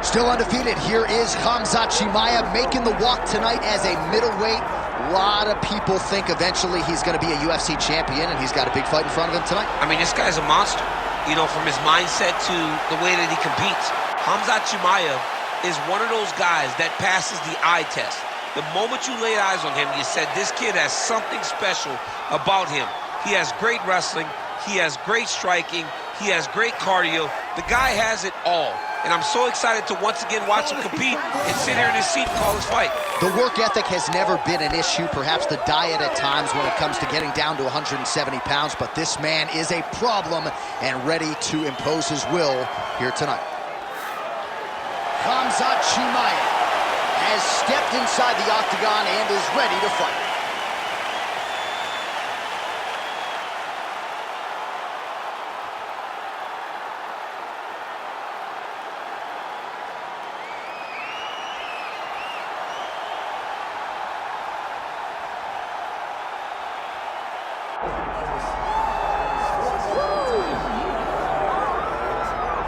Still undefeated, here is Khamzat Chimaev making the walk tonight as a middleweight. A lot of people think eventually he's going to be a UFC champion, and he's got a big fight in front of him tonight. I mean, this guy's a monster, you know, from his mindset to the way that he competes. Khamzat Chimaev is one of those guys that passes the eye test. The moment you laid eyes on him, you said, this kid has something special about him. He has great wrestling, he has great striking, he has great cardio. The guy has it all. And I'm so excited to once again watch him compete and sit here in his seat and call his fight. The work ethic has never been an issue, perhaps the diet at times when it comes to getting down to 170 pounds, but this man is a problem and ready to impose his will here tonight. Khamzat Chimaev has stepped inside the octagon and is ready to fight.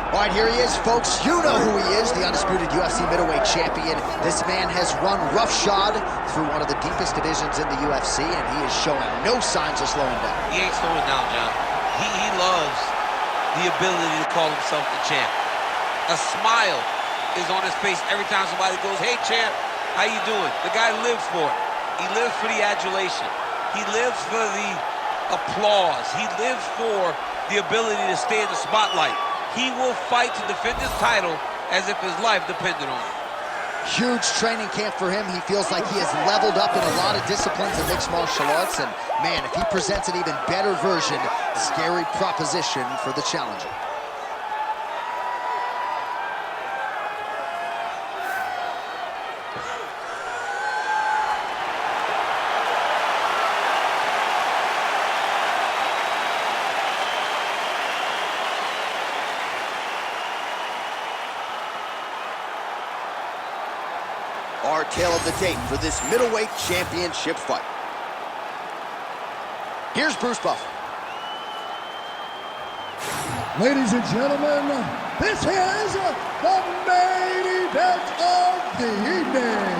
All right, here he is, folks. You know who he is, the undisputed UFC middleweight champion. This man has run roughshod through one of the deepest divisions in the UFC, and he is showing no signs of slowing down. He ain't slowing down, John. He loves the ability to call himself the champ. A smile is on his face every time somebody goes, hey, champ, how you doing? The guy lives for it. He lives for the adulation. He lives for the applause. He lives for the ability to stay in the spotlight. He will fight to defend his title as if his life depended on it. Huge training camp for him. He feels like he has leveled up in a lot of disciplines in mixed martial arts. And, man, if he presents an even better version, scary proposition for the challenger. Our tale of the tape for this middleweight championship fight. Here's Bruce Buffer. Ladies and gentlemen, this is the main event of the evening.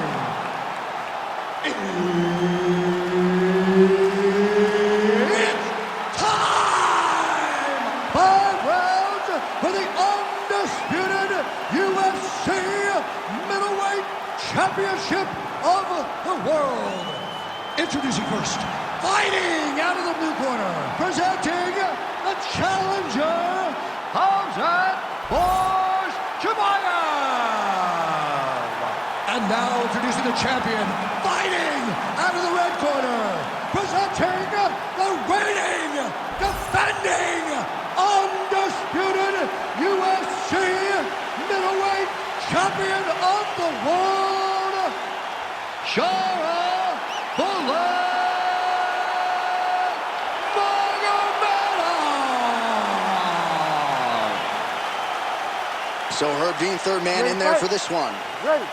It's time! 5 rounds for the undisputed UFC middleweight championship of the world. Introducing first, fighting out of the blue corner, presenting the challenger, Khamzat Chimaev. And now introducing the champion, fighting out of the red corner, presenting the reigning, defending, undisputed UFC middleweight champion of the world, Sharaputdin Magomedov. So Herb Dean, third man in there for this one. Ready.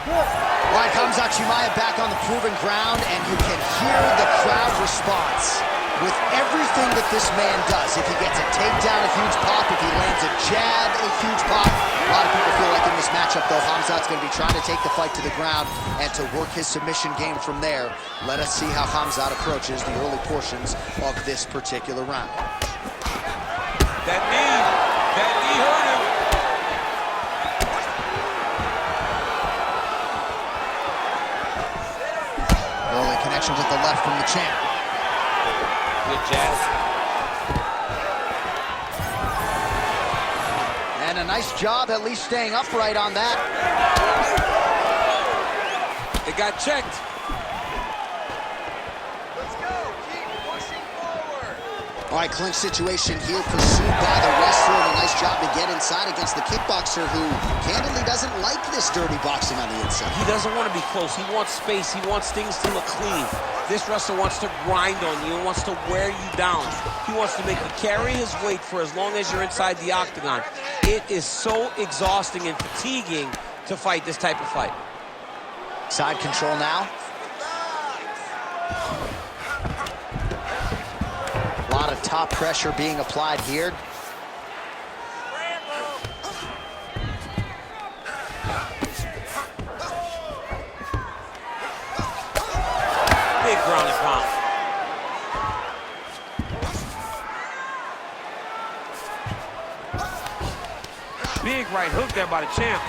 All right, Khamzat Chimaev back on the proven ground, and you can hear the crowd response. With everything that this man does, if he gets a takedown, a huge pop. If he lands a jab, a huge pop. A lot of people feel like in this matchup, though, Khamzat's going to be trying to take the fight to the ground and to work his submission game from there. Let us see how Khamzat approaches the early portions of this particular round. That knee hurt him. Early connection with the left from the champ. Good jab. And a nice job at least staying upright on that. It got checked. Let's go. Keep pushing forward. All right, clinch situation here pursued by the wrestler. And a nice job to get inside against the kickboxer who candidly doesn't like this dirty boxing on the inside. He doesn't want to be close. He wants space. He wants things to look clean. This wrestler wants to grind on you and wants to wear you down. He wants to make you carry his weight for as long as you're inside the octagon. It is so exhausting and fatiguing to fight this type of fight. Side control now. A lot of top pressure being applied here. Big ground and pound. Big right hook there by the champ.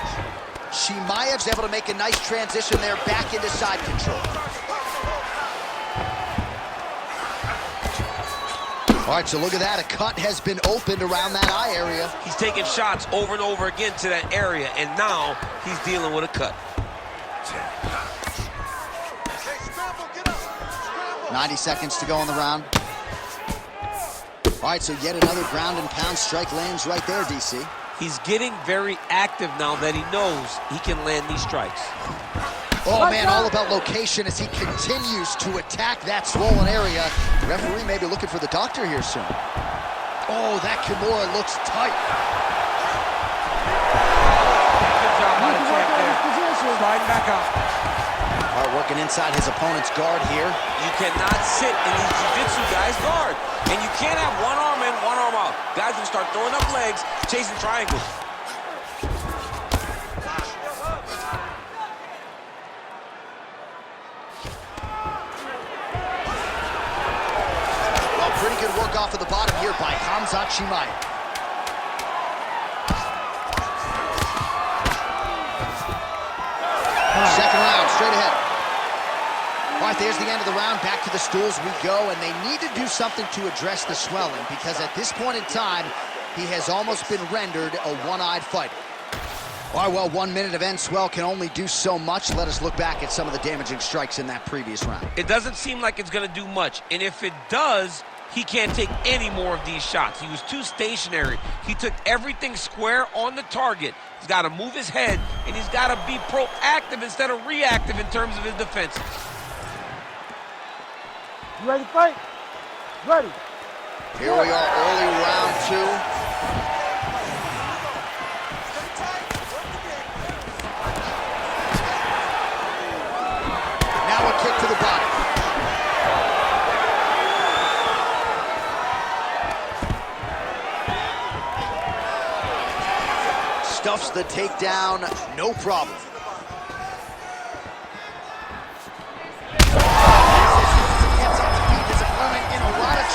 Chimaev's able to make a nice transition there back into side control. All right, so look at that. A cut has been opened around that eye area. He's taking shots over and over again to that area, and now he's dealing with a cut. 90 seconds to go in the round. All right, so yet another ground and pound strike lands right there, DC. He's getting very active now that he knows he can land these strikes. Oh, man, all about location as he continues to attack that swollen area. The referee may be looking for the doctor here soon. Oh, that Kimura looks tight. Good job by the champ there. Sliding back out. All right, working inside his opponent's guard here. You cannot sit in these jiu-jitsu guys' guard. And you can't have one arm in, one arm out. Guys will start throwing up legs, chasing triangles. Well, pretty good work off of the bottom here by Khamzat Chimaev. Second round, straight ahead. All right, there's the end of the round. Back to the stools we go, and they need to do something to address the swelling because at this point in time, he has almost been rendered a one-eyed fighter. All right, well, 1 minute of end swell can only do so much. Let us look back at some of the damaging strikes in that previous round. It doesn't seem like it's going to do much, and if it does, he can't take any more of these shots. He was too stationary. He took everything square on the target. He's got to move his head, and he's got to be proactive instead of reactive in terms of his defenses. You ready to fight? Ready. Here we are, early round two. Now a kick to the body. Stuffs the takedown, no problem.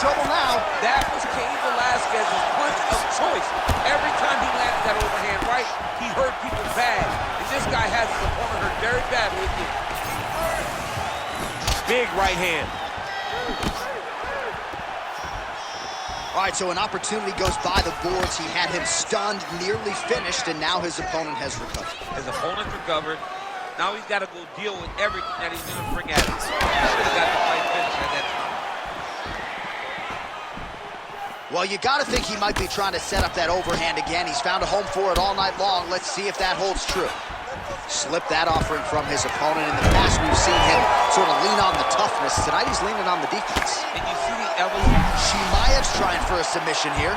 Trouble now. That was Cain Velasquez's punch of choice. Every time he landed that overhand right, he hurt people bad. And this guy has his opponent hurt very badly again. Big right hand. All right, so an opportunity goes by the boards. He had him stunned, nearly finished, and now his opponent has recovered. His opponent recovered. Now he's got to go deal with everything that he's going to bring at him. He's got the fight finished at that time. Well, you got to think he might be trying to set up that overhand again. He's found a home for it all night long. Let's see if that holds true. Slip that offering from his opponent. In the past, we've seen him sort of lean on the toughness. Tonight, he's leaning on the defense. And you see the evolution. Chimaev's trying for a submission here.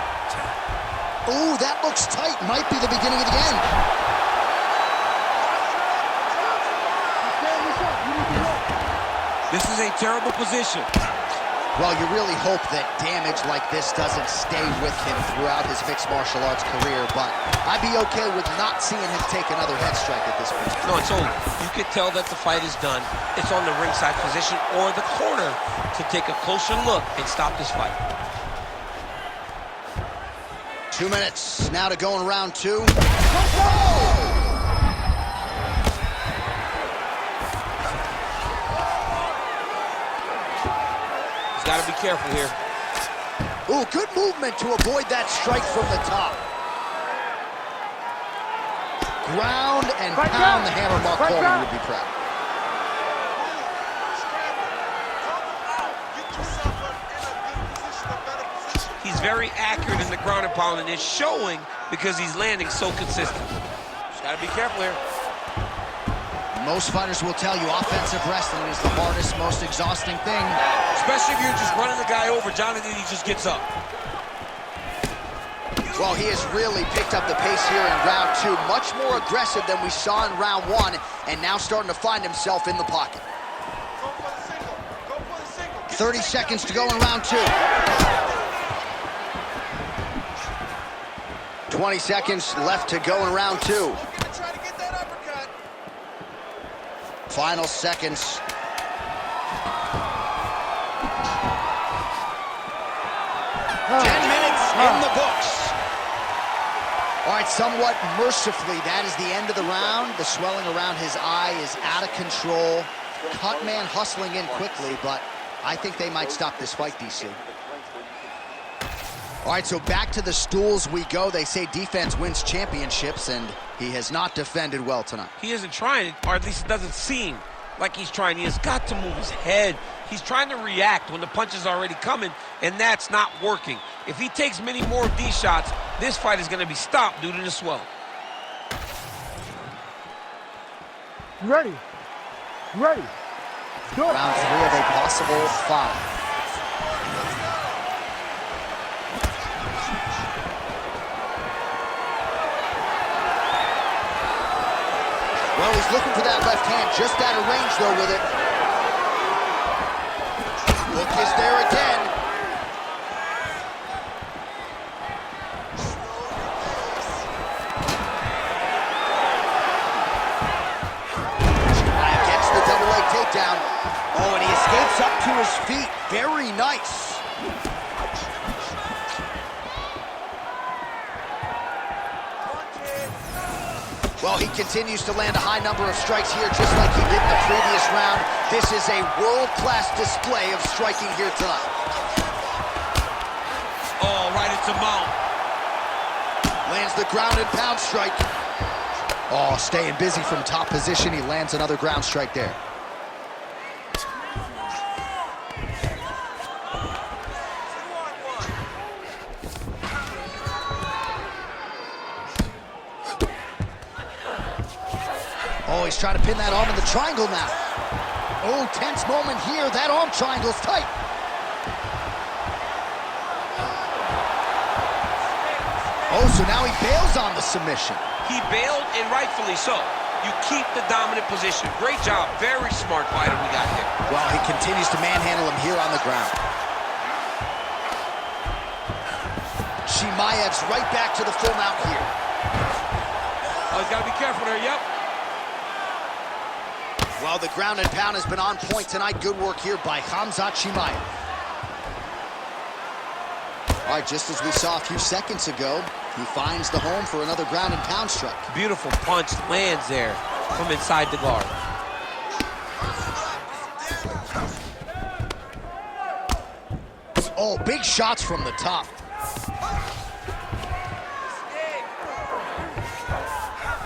Ooh, that looks tight. Might be the beginning of the end. This is a terrible position. Well, you really hope that damage like this doesn't stay with him throughout his mixed martial arts career, but I'd be okay with not seeing him take another head strike at this point. No, it's over. You can tell that the fight is done. It's on the ringside position or the corner to take a closer look and stop this fight. 2 minutes now to go in round two. Got to be careful here. Ooh, good movement to avoid that strike from the top. Ground and pound, the hammer Mark Coleman would be proud. He's very accurate in the ground and pound, and it's showing because he's landing so consistent. Just got to be careful here. Most fighters will tell you offensive wrestling is the hardest, most exhausting thing. Especially if you're just running the guy over. Jonathan, he just gets up. Well, he has really picked up the pace here in round two. Much more aggressive than we saw in round one, and now starting to find himself in the pocket. 30 seconds to go in round two. 20 seconds left to go in round two. Final seconds. 10 minutes in the books. All right, somewhat mercifully, that is the end of the round. The swelling around his eye is out of control. Cut man hustling in quickly, but I think they might stop this fight, DC. All right, so back to the stools we go. They say defense wins championships, and he has not defended well tonight. He isn't trying, or at least it doesn't seem like he's trying. He has got to move his head. He's trying to react when the punch is already coming, and that's not working. If he takes many more of these shots, this fight is going to be stopped due to the swelling. You ready? You ready? Do it. Round 3 of a possible 5. Well, he's looking for that left hand, just out of range, though, with it. Hook is there again. Chimaev gets the double leg takedown. Oh, and he escapes up to his feet. Very nice. Well, he continues to land a high number of strikes here, just like he did in the previous round. This is a world-class display of striking here tonight. Oh, right into mount. Lands the ground and pound strike. Oh, staying busy from top position. He lands another ground strike there. Oh, he's trying to pin that arm in the triangle now. Oh, tense moment here. That arm triangle's tight. Oh, so now he bails on the submission. He bailed, and rightfully so. You keep the dominant position. Great job. Very smart fighter we got here. Well, he continues to manhandle him here on the ground. Chimaev's right back to the full mount here. Oh, he's got to be careful there. Yep. Well, the ground and pound has been on point tonight. Good work here by Khamzat Chimaev. All right, just as we saw a few seconds ago, he finds the home for another ground and pound strike. Beautiful punch lands there from inside the guard. Oh, big shots from the top.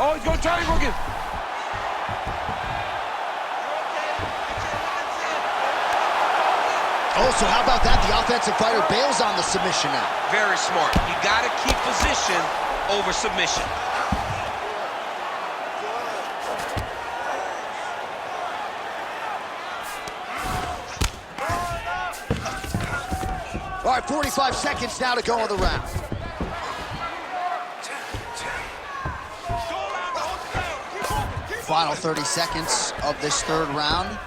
Oh, he's going to triangle again. Oh, so how about that? The offensive fighter bails on the submission now. Very smart. You got to keep position over submission. All right, 45 seconds now to go in the round. Final 30 seconds of this third round.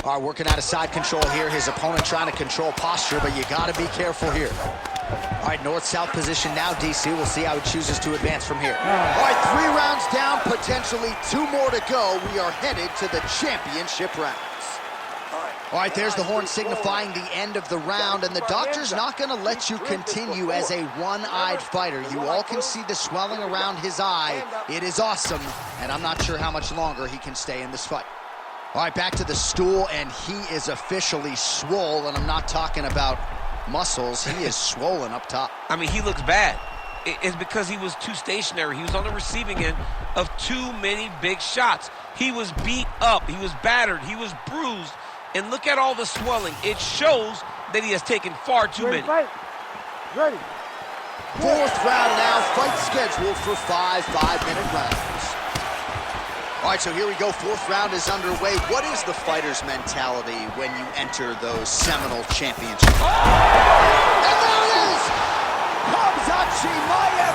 All right, working out of side control here. His opponent trying to control posture, but you got to be careful here. All right, north-south position now, DC. We'll see how he chooses to advance from here. All right, 3 rounds down, potentially 2 more to go. We are headed to the championship rounds. All right, there's the horn signifying the end of the round, and the doctor's not going to let you continue as a one-eyed fighter. You all can see the swelling around his eye. It is awesome, and I'm not sure how much longer he can stay in this fight. All right, back to the stool, and he is officially swole, and I'm not talking about muscles. He is swollen up top. I mean, he looks bad. It's because he was too stationary. He was on the receiving end of too many big shots. He was beat up. He was battered. He was bruised. And look at all the swelling. It shows that he has taken far too many. Fight. Ready. 4th round now, fight scheduled for 5 5-minute rounds. All right, so here we go. 4th round is underway. What is the fighter's mentality when you enter those seminal championships? And there it is! Khamzat Chimaev